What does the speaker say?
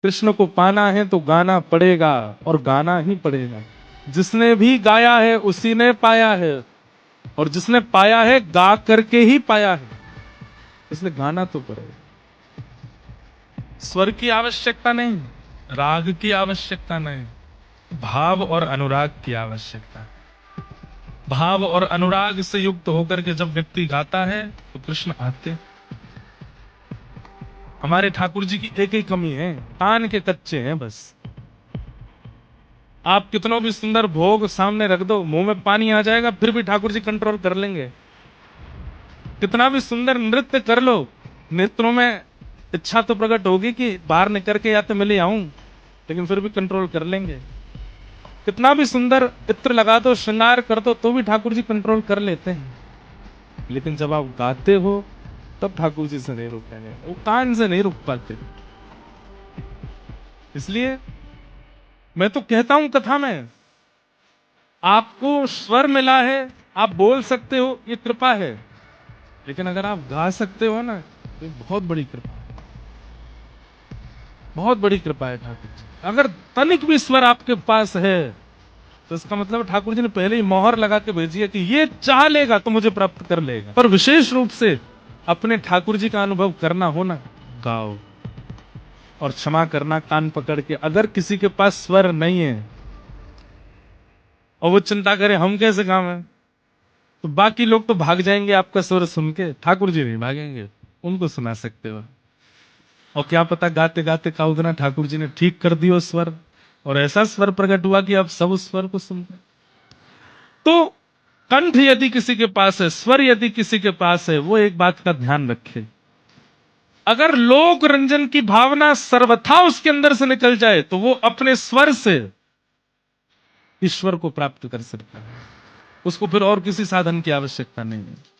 कृष्ण को पाना है तो गाना पड़ेगा और गाना ही पड़ेगा। जिसने भी गाया है उसी ने पाया है, और जिसने पाया है गा करके ही पाया है, इसलिए गाना तो पड़ेगा। स्वर की आवश्यकता नहीं, राग की आवश्यकता नहीं, भाव और अनुराग की आवश्यकता है। भाव और अनुराग से युक्त होकर के जब व्यक्ति गाता है तो कृष्ण आते हैं। हमारे ठाकुर जी की एक ही कमी है, कान के कच्चे हैं बस। आप कितनों भी सुंदर भोग सामने रख दो, मुंह में पानी आ जाएगा, फिर भी ठाकुर जी कंट्रोल कर लेंगे। कितना भी सुंदर नृत्य कर लो, नेत्रों में इच्छा तो प्रकट होगी कि बाहर निकल के या तो मिले आऊं, लेकिन फिर भी कंट्रोल कर लेंगे। कितना भी सुंदर इत्र लगा दो, श्रृंगार कर दो, तो भी ठाकुर जी कंट्रोल कर लेते हैं। लेकिन जब आप गाते हो तब ठाकुर जी से नहीं रुकेंगे, वो कान से नहीं रुक पाते। इसलिए मैं तो कहता हूं कथा में, आपको स्वर मिला है, आप बोल सकते हो, ये कृपा है। लेकिन अगर आप गा सकते हो ना, तो ये बहुत बड़ी कृपा है, बहुत बड़ी कृपा है ठाकुर जी। अगर तनिक भी स्वर आपके पास है तो इसका मतलब ठाकुर जी ने पहले ही मोहर लगा के भेजी है कि ये चाह लेगा तो मुझे प्राप्त कर लेगा। पर विशेष रूप से अपने ठाकुर जी का अनुभव करना हो ना, गाओ। और क्षमा करना कान पकड़ के, अगर किसी के पास स्वर नहीं है और वो चिंता करे हम कैसे गावें, तो बाकी लोग तो भाग जाएंगे आपका स्वर सुन के, ठाकुर जी नहीं भागेंगे, उनको सुना सकते हो। और क्या पता गाते गाते काउदना ठाकुर जी ने ठीक कर दियो स्वर, और ऐसा स्वर प्रकट हुआ कि अब सब उस स्वर को सुनते। तो कंठ यदि किसी के पास है, स्वर यदि किसी के पास है, वो एक बात का ध्यान रखे, अगर लोक रंजन की भावना सर्वथा उसके अंदर से निकल जाए तो वो अपने स्वर से ईश्वर को प्राप्त कर सकता है। उसको फिर और किसी साधन की आवश्यकता नहीं है।